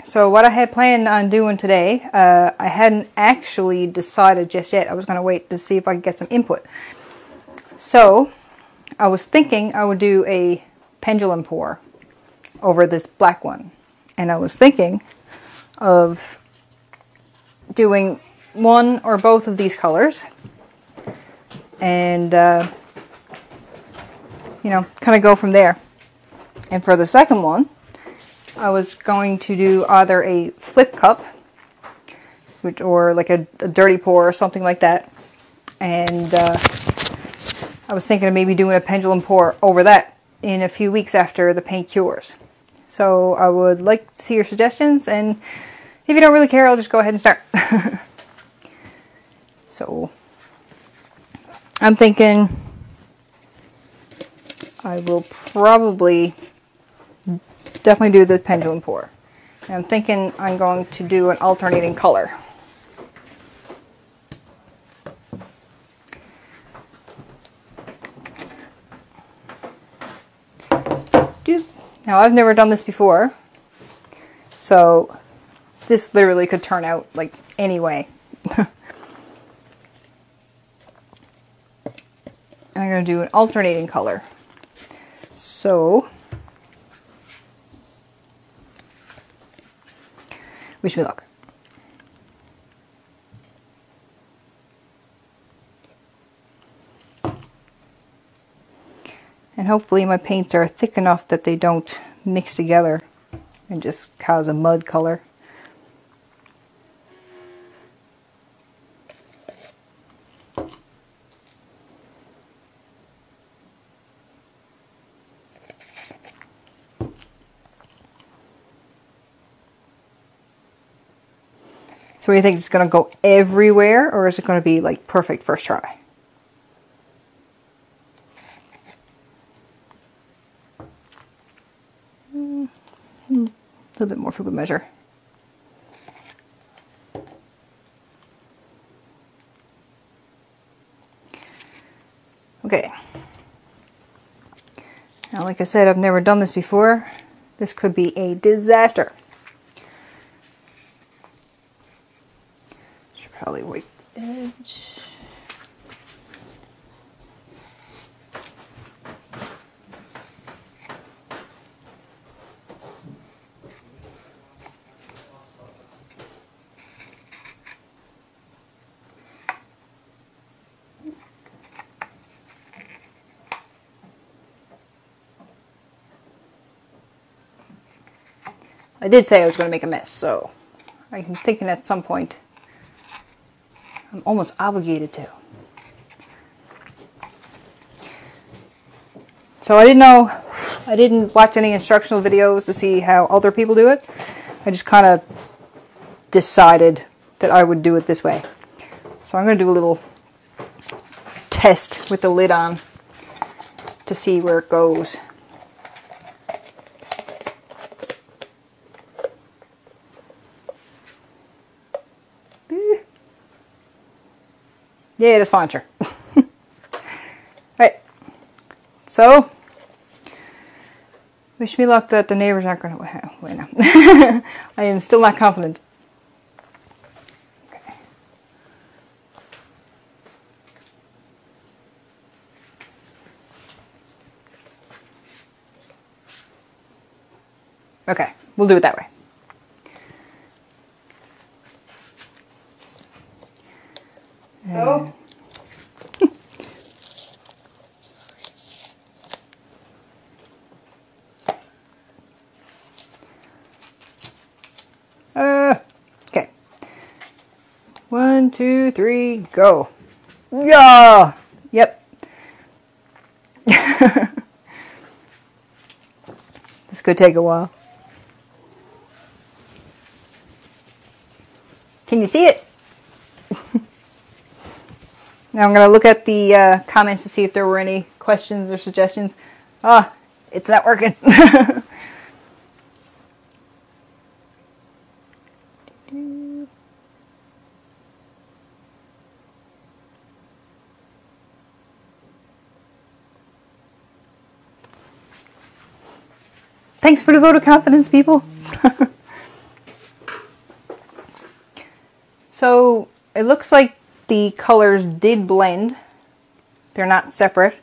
So what I had planned on doing today, I hadn't actually decided just yet. I was going to wait to see if I could get some input. So I was thinking I would do a pendulum pour over this black one. And I was thinking of doing one or both of these colors. And, you know, kind of go from there. And for the second one, I was going to do either a flip cup, or like a dirty pour or something like that. And I was thinking of maybe doing a pendulum pour over that in a few weeks after the paint cures. So I would like to see your suggestions, and if you don't really care, I'll just go ahead and start. So I'm thinking I will probably definitely do the pendulum pour. And I'm thinking I'm going to do an alternating color. Now I've never done this before, so this literally could turn out like any way. And I'm going to do an alternating color. So wish me luck. And hopefully my paints are thick enough that they don't mix together and just cause a mud color. So what do you think? It's going to go everywhere, or is it going to be like perfect first try? A little bit more for good measure. Okay. Now, like I said, I've never done this before. This could be a disaster. Should probably wipe the edge. I did say I was going to make a mess, so I'm thinking at some point I'm almost obligated to. So I didn't watch any instructional videos to see how other people do it. I just kind of decided that I would do it this way. So I'm going to do a little test with the lid on to see where it goes. Yeah, that's fine, sure. Alright, so, wish me luck that the neighbors aren't going to... Wait, no. I am still not confident. Okay. Okay, we'll do it that way. So, okay. 1, 2, 3, go. Yeah. Yep. This could take a while. Can you see it? Now I'm going to look at the comments to see if there were any questions or suggestions. Ah, it's not working. Thanks for the vote of confidence, people. So it looks like the colors did blend. They're not separate.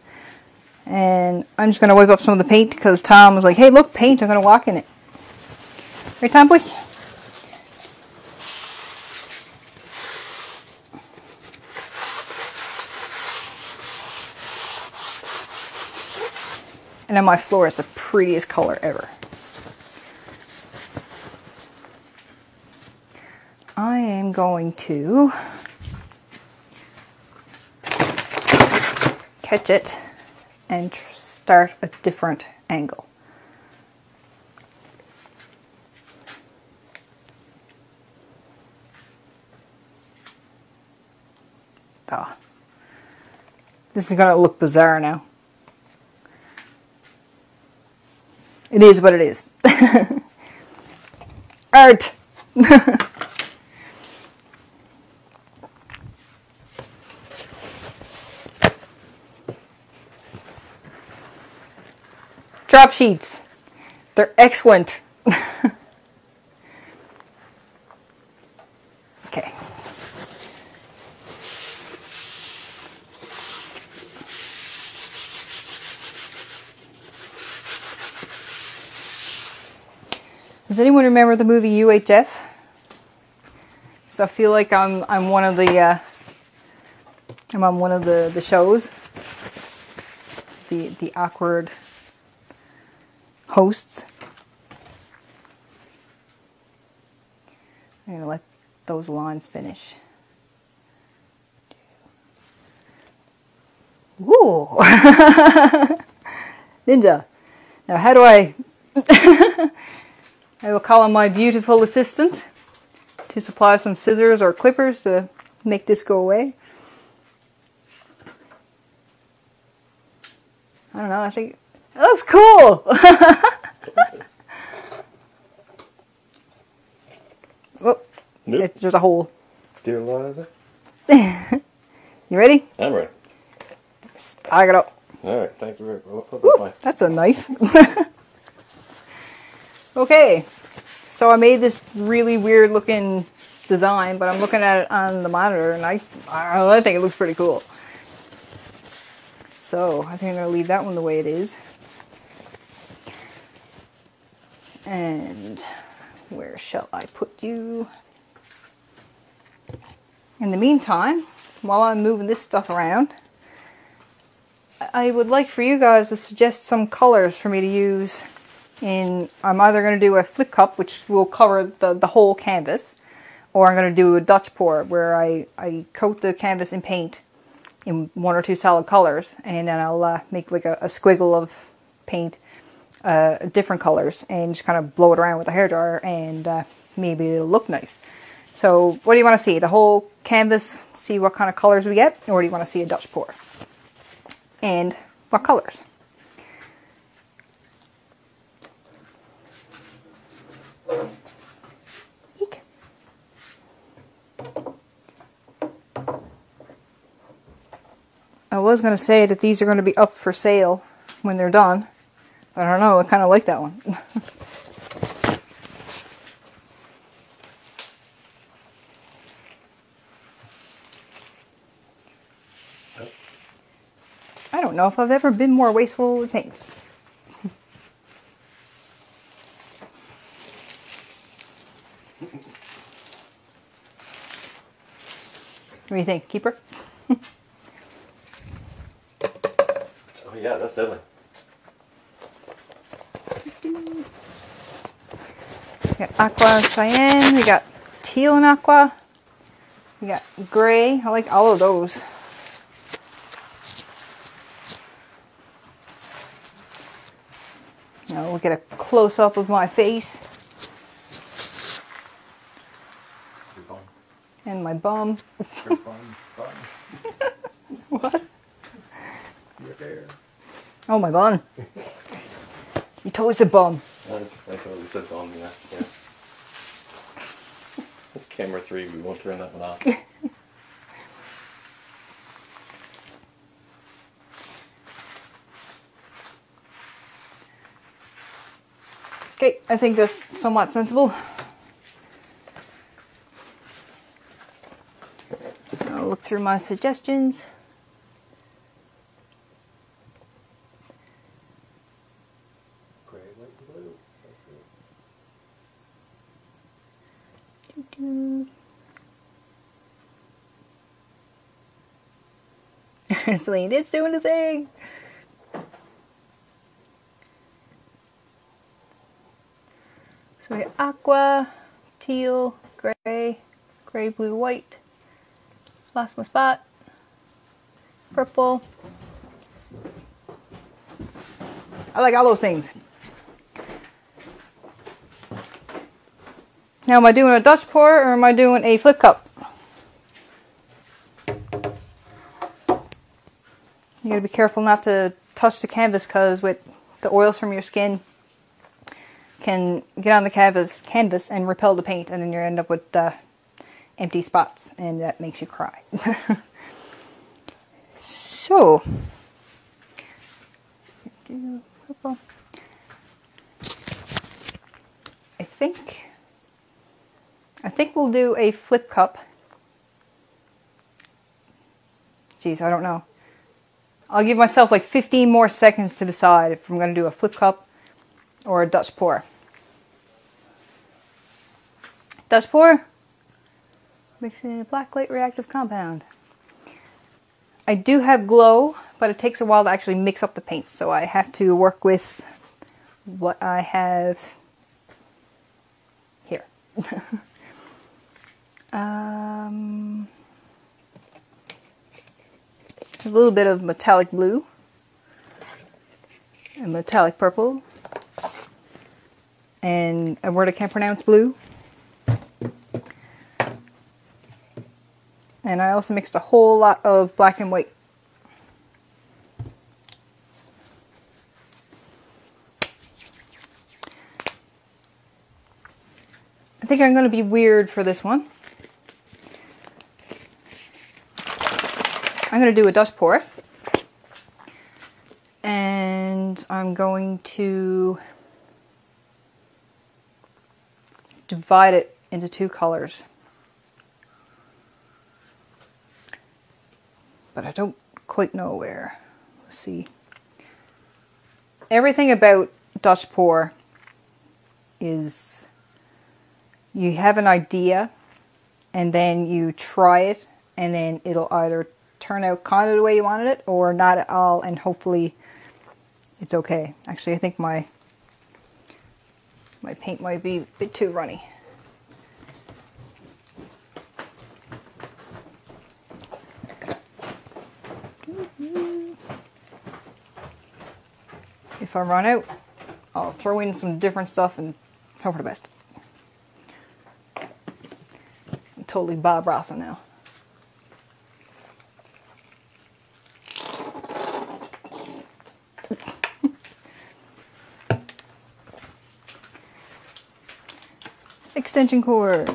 And I'm just going to wipe up some of the paint because Tom was like, hey, look, paint, I'm going to walk in it. Right, Tom, boys? And then my floor is the prettiest color ever. I am going to catch it and start a different angle. Ah. This is going to look bizarre now. It is what it is. Art! Drop sheets. They're excellent. Okay. Does anyone remember the movie UHF? So I feel like I'm one of the I'm on one of the shows. The awkward hosts. I'm gonna let those lines finish. Ooh! Ninja. Now how do I I will call on my beautiful assistant to supply some scissors or clippers to make this go away. I don't know, I think it looks cool! Oh, nope. There's a hole. Dear Liza. You ready? I'm ready. Stag it up. Alright, thank you very much. Ooh, that's a knife. Okay, so I made this really weird looking design, but I'm looking at it on the monitor and I think it looks pretty cool. So I think I'm going to leave that one the way it is. And where shall I put you? In the meantime, while I'm moving this stuff around, I would like for you guys to suggest some colors for me to use. I'm either going to do a flip cup, which will cover the whole canvas, or I'm going to do a Dutch pour, where I coat the canvas in paint in one or two solid colors, and then I'll make like a squiggle of paint, different colors, and just kind of blow it around with a hairdryer, and maybe it'll look nice. So what do you want to see? The whole canvas, see what kind of colors we get, or do you want to see a Dutch pour? And what colors? Eek. I was going to say that these are going to be up for sale when they're done. I don't know, I kind of like that one. I don't know if I've ever been more wasteful with paint. What do you think? Keeper? Oh yeah, that's deadly. We got aqua and cyan, we got teal and aqua, we got gray. I like all of those. Now we'll get a close-up of my face. Your bum. And my bum. Your bum. What? Your hair. Oh, my bun. You totally said bum. I totally said bum, yeah. It's camera 3, we won't turn that one off. Okay, I think that's somewhat sensible. look through my suggestions. Gray, white, and blue. That's it. Celine, it's doing the thing. So we have aqua, teal, gray, gray, blue, white. Lost my spot. Purple. I like all those things. Now, am I doing a Dutch pour or am I doing a flip cup? You gotta be careful not to touch the canvas because with the oils from your skin can get on the canvas and repel the paint, and then you end up with empty spots, and that makes you cry. So, purple. I think we'll do a flip cup. Jeez, I don't know. I'll give myself like 15 more seconds to decide if I'm going to do a flip cup or a Dutch pour. Dutch pour, mixing in a black light reactive compound. I do have glow, but it takes a while to actually mix up the paints, so I have to work with what I have here. A little bit of metallic blue and metallic purple and a word I can't pronounce, blue. And I also mixed a whole lot of black and white. I think I'm going to be weird for this one. I'm going to do a Dutch pour. And I'm going to divide it into two colors. But I don't quite know where. Let's see. Everything about Dutch pour is you have an idea and then you try it and then it'll either turn out kind of the way you wanted it or not at all, and hopefully it's okay. Actually, I think my paint might be a bit too runny. If I run out, I'll throw in some different stuff and hope for the best. I'm totally Bob Rossa now. Extension cord.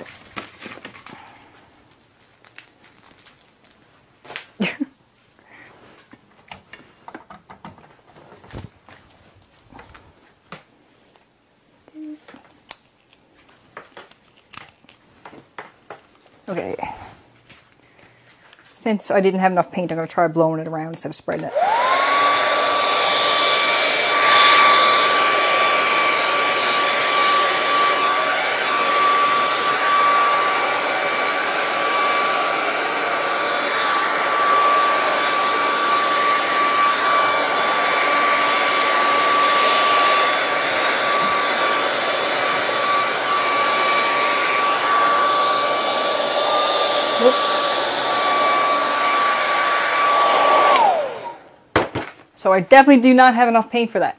Okay. Since I didn't have enough paint, I'm going to try blowing it around instead of spreading it. So I definitely do not have enough paint for that.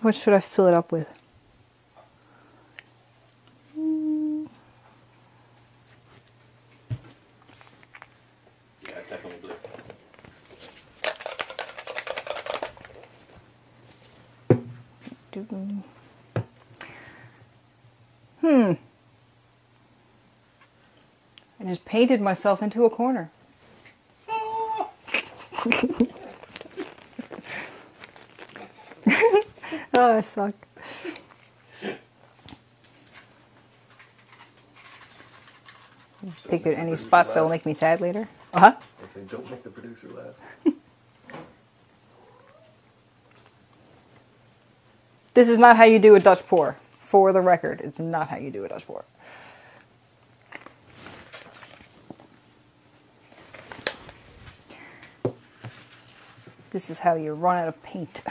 What should I fill it up with? Yeah, definitely blue. I just painted myself into a corner. Oh, I suck. pick at any spots that'll make me sad later. Uh-huh. I say, don't make the producer laugh. This is not how you do a Dutch pour. For the record, it's not how you do a Dutch pour. This is how you run out of paint.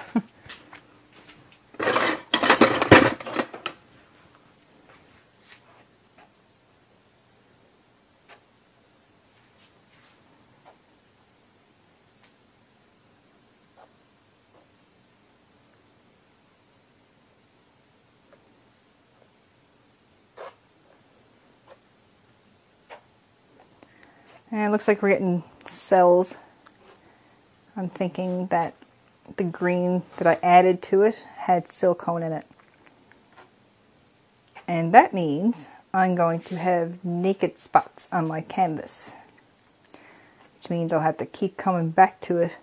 And it looks like we're getting cells. I'm thinking that the green that I added to it had silicone in it. And that means I'm going to have naked spots on my canvas. Which means I'll have to keep coming back to it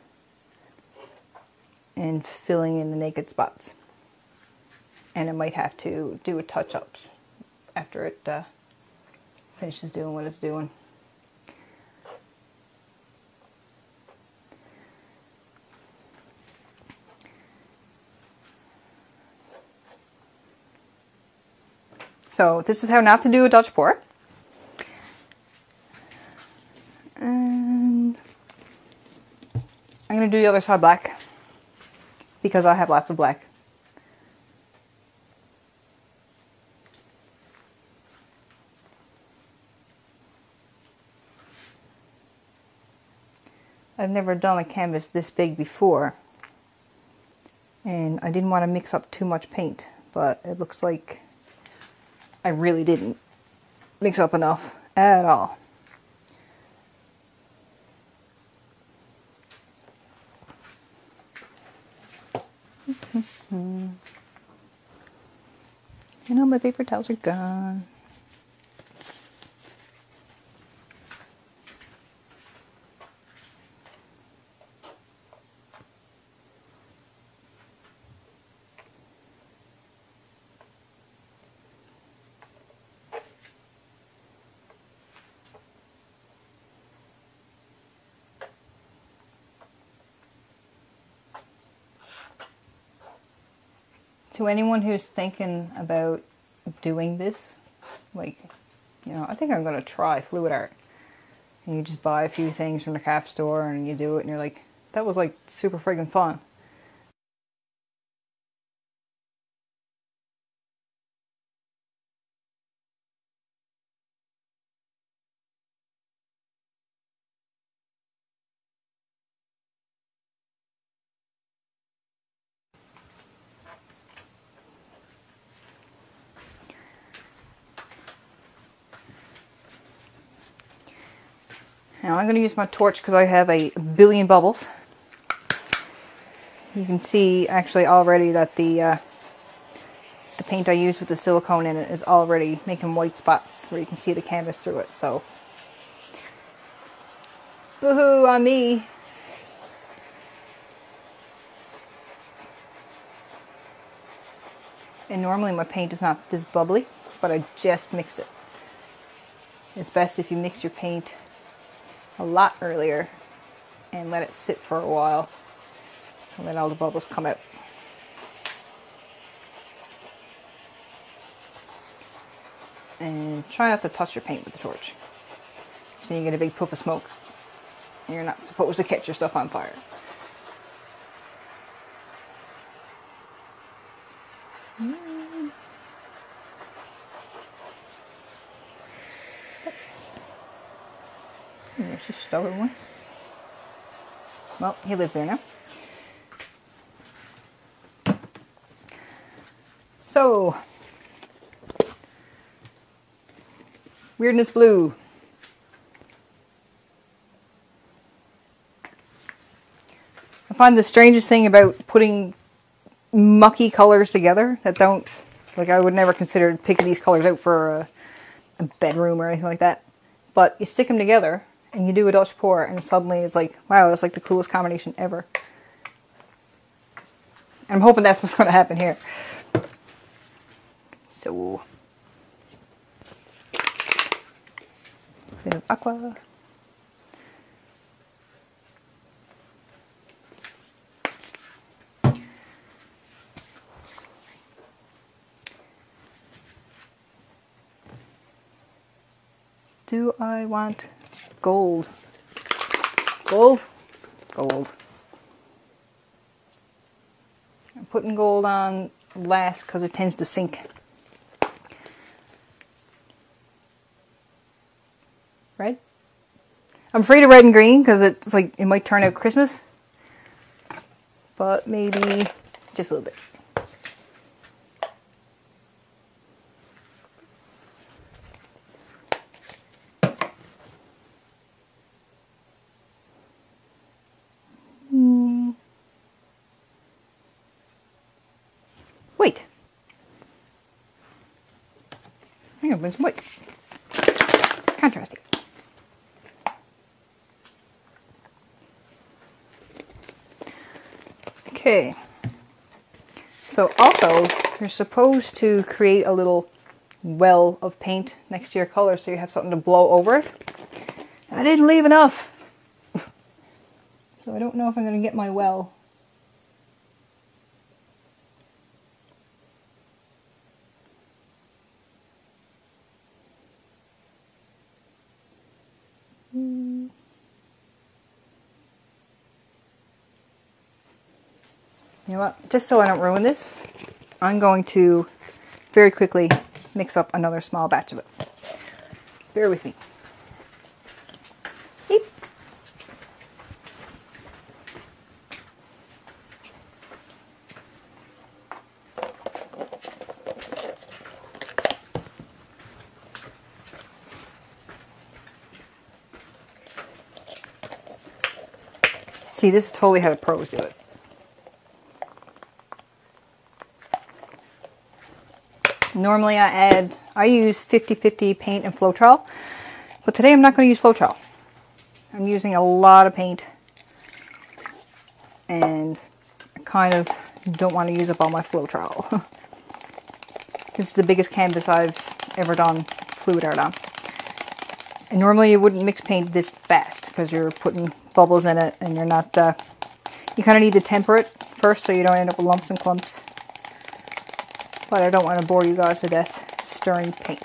and filling in the naked spots. And I might have to do a touch-up after it finishes doing what it's doing. So this is how not to do a Dutch pour. And I'm going to do the other side black because I have lots of black. I've never done a canvas this big before, and I didn't want to mix up too much paint, but it looks like I really didn't mix up enough at all. And all my paper towels are gone. To anyone who's thinking about doing this, like, you know, I think I'm going to try fluid art. And you just buy a few things from the craft store and you do it and you're like, that was like super friggin' fun. Now I'm going to use my torch because I have a billion bubbles. You can see actually already that the paint I used with the silicone in it is already making white spots where you can see the canvas through it. So, boo-hoo on me. And normally my paint is not this bubbly, but I just mix it. It's best if you mix your paint a lot earlier and let it sit for a while and let all the bubbles come out. And try not to touch your paint with the torch, so you get a big puff of smoke and you're not supposed to catch your stuff on fire. There's a stubborn one. Well, he lives there now. So, Weirdness Blue. I find the strangest thing about putting mucky colors together that don't, like, I would never consider picking these colors out for a bedroom or anything like that. But you stick them together and you do a Dutch pour and suddenly it's like, wow, that's like the coolest combination ever. And I'm hoping that's what's going to happen here. So, Bit of aqua. Do I want gold? Gold? Gold. I'm putting gold on last because it tends to sink. Red? I'm afraid of red and green because it's like it might turn out Christmas. But maybe just a little bit. Wait. I'm gonna put some white. Contrasting. Okay. So also, you're supposed to create a little well of paint next to your color so you have something to blow over it. I didn't leave enough. So I don't know if I'm going to get my well. You know what? Just so I don't ruin this, I'm going to very quickly mix up another small batch of it. Bear with me. Beep. See, this is totally how the pros do it. Normally I use 50-50 paint and Floetrol, but today I'm not going to use Floetrol. I'm using a lot of paint, and I kind of don't want to use up all my Floetrol. This is the biggest canvas I've ever done fluid art on. And normally you wouldn't mix paint this fast because you're putting bubbles in it and you're not, you kind of need to temper it first so you don't end up with lumps and clumps. But I don't want to bore you guys to death stirring paint.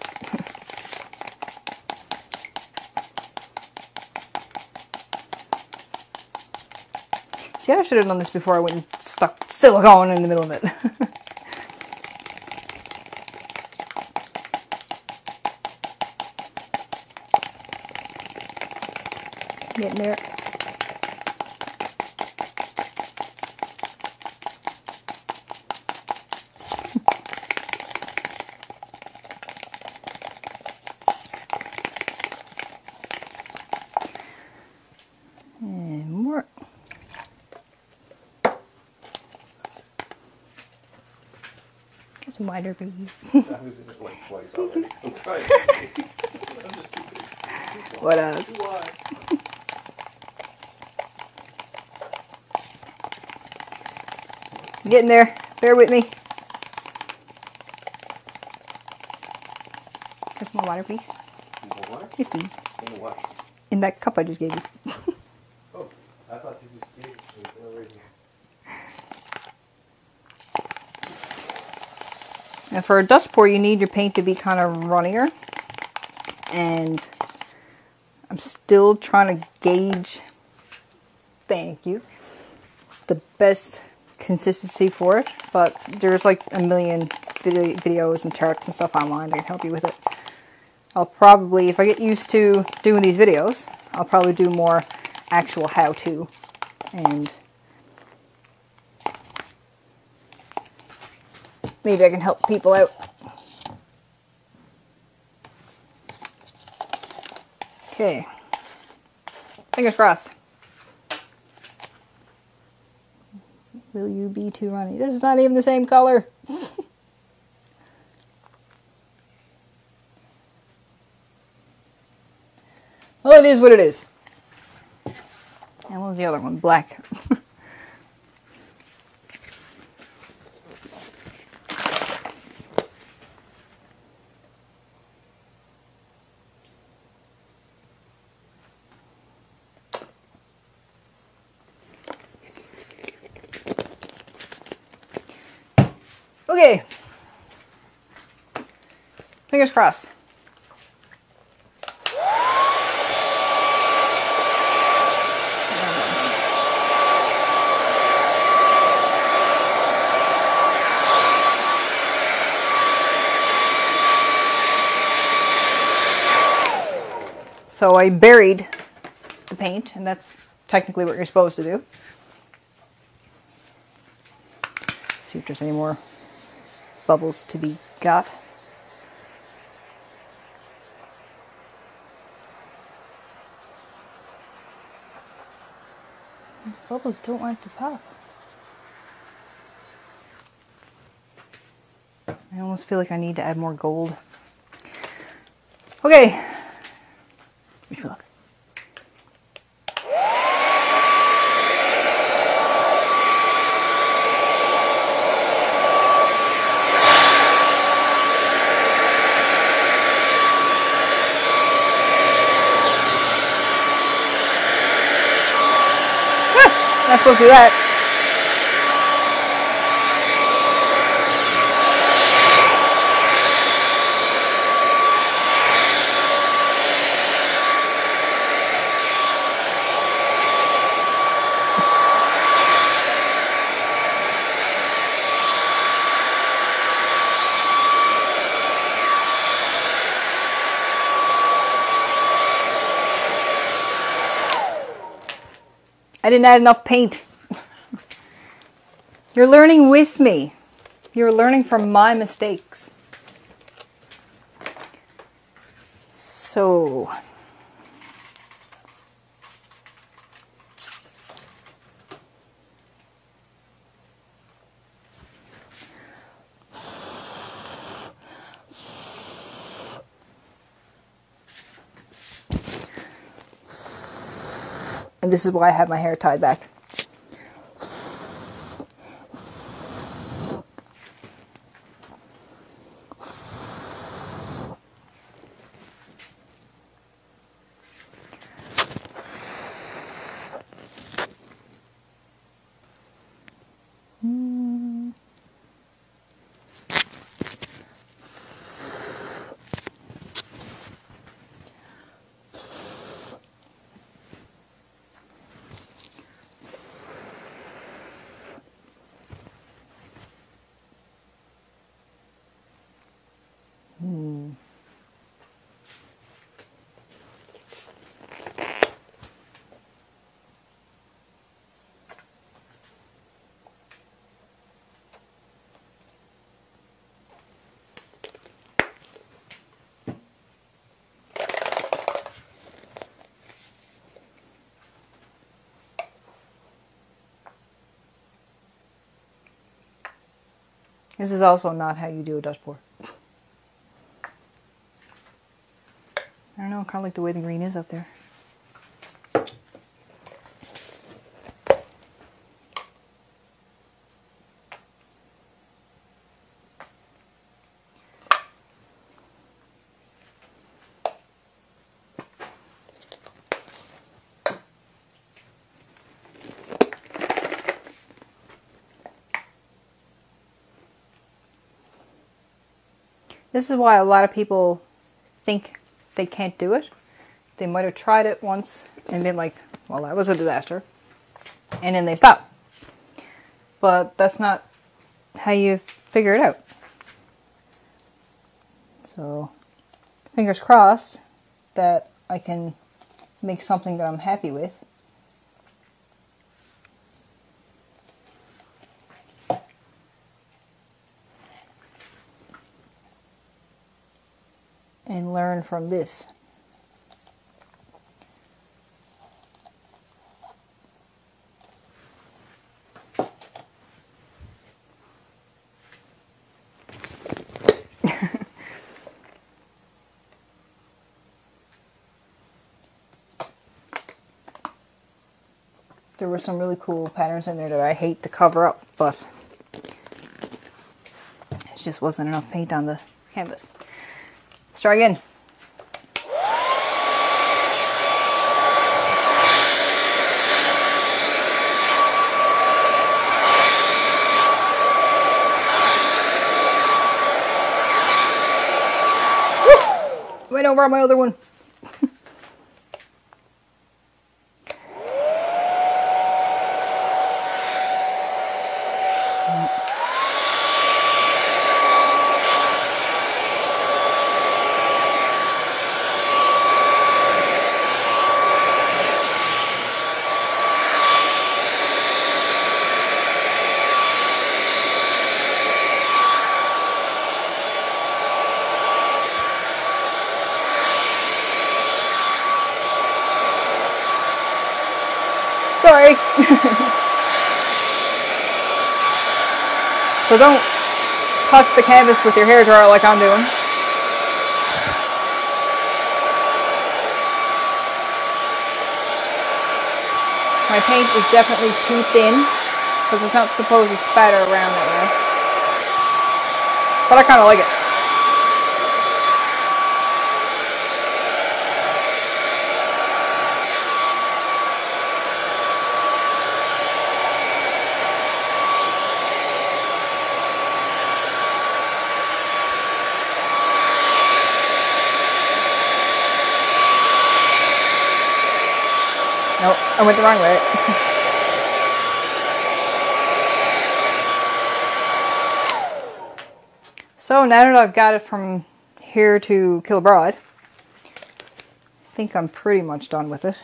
See, I should have done this before I went and stuck silicone in the middle of it. Getting there. And more. Get some wider, please. I was in it like twice already. I'm trying. I'm just too big. What else? Too wide. I'm getting there. Bear with me. Get some more water, please. More water? Yes, please. In what? In that cup I just gave you. Oh, I thought you just gave it to me already. Now for a dust pour, you need your paint to be kind of runnier. And I'm still trying to gauge, thank you, the best consistency for it. But there's like a million videos and charts and stuff online that can help you with it. I'll probably, if I get used to doing these videos, I'll probably do more actual how-to. And maybe I can help people out. Okay. Fingers crossed. Will you be too runny? This is not even the same color. Well, it is what it is. And what was the other one? Black. Okay. Fingers crossed. So I buried the paint, and that's technically what you're supposed to do. See if there's any more bubbles to be got. Bubbles don't like to pop. I almost feel like I need to add more gold. Okay. Wish me luck. Not supposed to do that. I didn't add enough paint. You're learning with me. You're learning from my mistakes. So, and this is why I have my hair tied back. This is also not how you do a dust pour. I don't know, I kind of like the way the green is up there. This is why a lot of people think they can't do it. They might have tried it once and been like, well, that was a disaster. And then they stop. But that's not how you figure it out. So, fingers crossed that I can make something that I'm happy with. And learn from this. There were some really cool patterns in there that I hate to cover up, but it just wasn't enough paint on the canvas. Let's try again. flying over on my other one. Sorry. So don't touch the canvas with your hairdryer like I'm doing. My paint is definitely too thin because it's not supposed to spatter around that way. But I kind of like it. Nope, I went the wrong way. So now that I've got it from here to Kill a Bride, I think I'm pretty much done with it.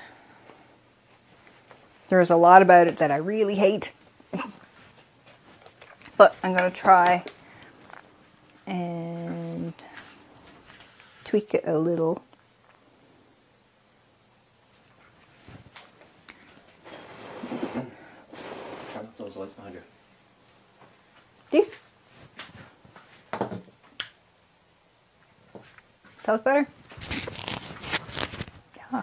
There's a lot about it that I really hate. But I'm going to try and tweak it a little. Turn off those lights behind you. These? Sounds better? Yeah.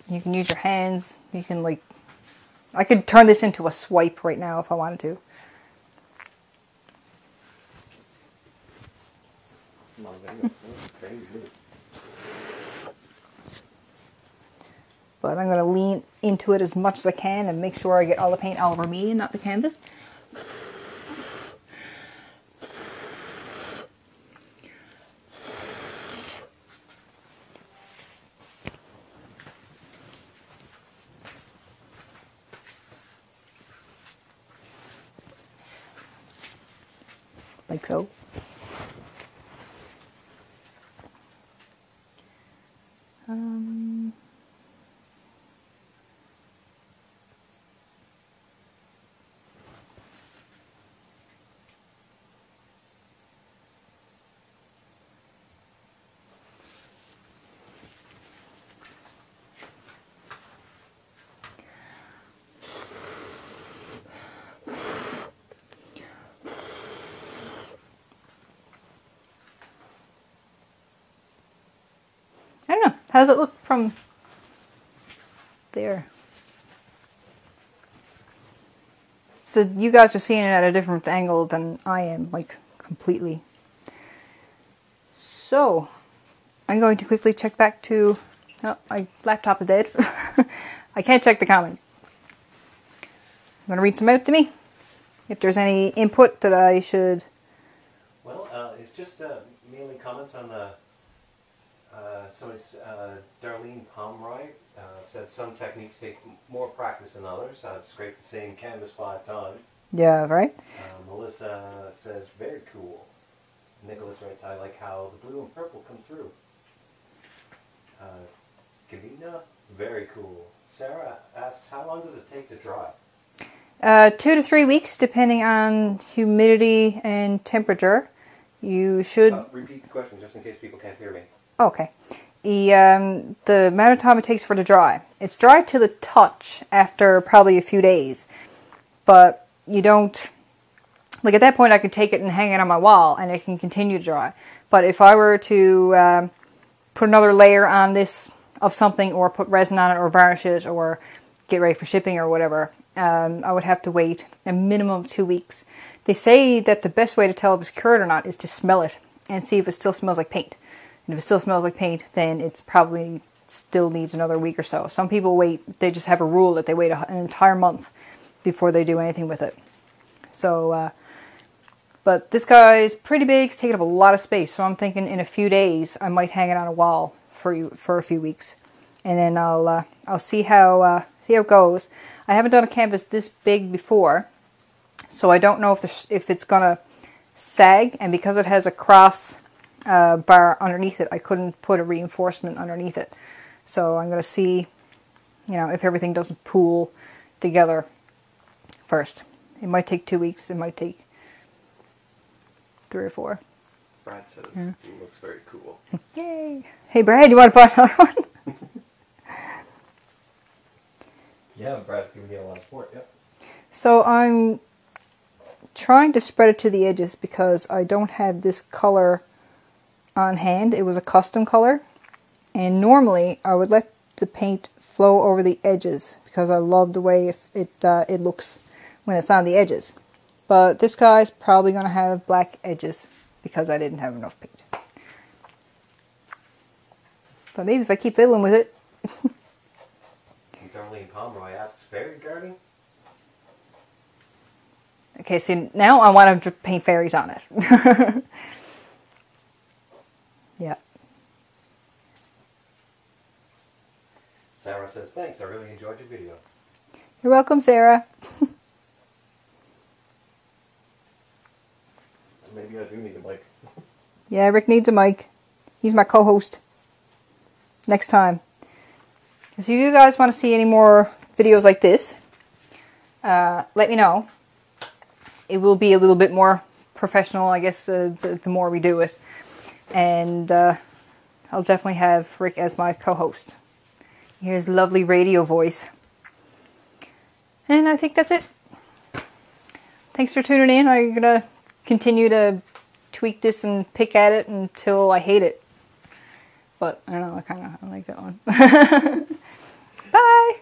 You can use your hands. You can like, I could turn this into a swipe right now if I wanted to. Come on, video. Very good. But I'm going to lean into it as much as I can and make sure I get all the paint all over me and not the canvas. Like so. I don't know. How does it look from there? So you guys are seeing it at a different angle than I am, like completely. So I'm going to quickly check back to... Oh, my laptop is dead. I can't check the comments. I'm going to read some out to me. If there's any input that I should... Well, it's just mainly comments on the... Darlene Pomeroy said some techniques take more practice than others. I've scraped the same canvas 5 times. Yeah, right? Melissa says, very cool. Nicholas writes, I like how the blue and purple come through. Kavina, very cool. Sarah asks, how long does it take to dry? 2 to 3 weeks, depending on humidity and temperature. You should... Repeat the question, just in case people can't hear me. Okay. The amount of time it takes for it to dry. It's dry to the touch after probably a few days. But you don't, like at that point I could take it and hang it on my wall and it can continue to dry. But if I were to put another layer on this of something, or put resin on it, or varnish it, or get ready for shipping or whatever, I would have to wait a minimum of 2 weeks. They say that the best way to tell if it's cured or not is to smell it and see if it still smells like paint. And if it still smells like paint, then it's probably still needs another week or so. Some people wait, they just have a rule that they wait an entire month before they do anything with it. So, but this guy's pretty big, it's taking up a lot of space, so I'm thinking in a few days I might hang it on a wall for a few weeks. And then I'll see how it goes. I haven't done a canvas this big before, so I don't know if it's gonna sag, and because it has a cross bar underneath it, I couldn't put a reinforcement underneath it. So I'm gonna see, if everything doesn't pool together first. It might take 2 weeks, it might take 3 or 4. Brad says it looks very cool. Yay! Hey Brad, you want to buy another one? Yeah, Brad's giving you a lot of support, yep. So I'm trying to spread it to the edges because I don't have this color on hand. It was a custom color, and normally I would let the paint flow over the edges because I love the way it looks when it's on the edges. But this guy's probably going to have black edges because I didn't have enough paint. But maybe if I keep fiddling with it. Darlene Pomeroy asks, fairy garden? Okay, so now I want to paint fairies on it. Yeah. Sarah says, thanks, I really enjoyed your video. You're welcome, Sarah. Maybe I do need a mic. Yeah, Rick needs a mic. He's my co-host. Next time. If you guys want to see any more videos like this, let me know. It will be a little bit more professional, I guess, the more we do it. And I'll definitely have Rick as my co-host. Here's lovely radio voice. And I think that's it. Thanks for tuning in. I'm going to continue to tweak this and pick at it until I hate it. But I don't know, I like that one. Bye!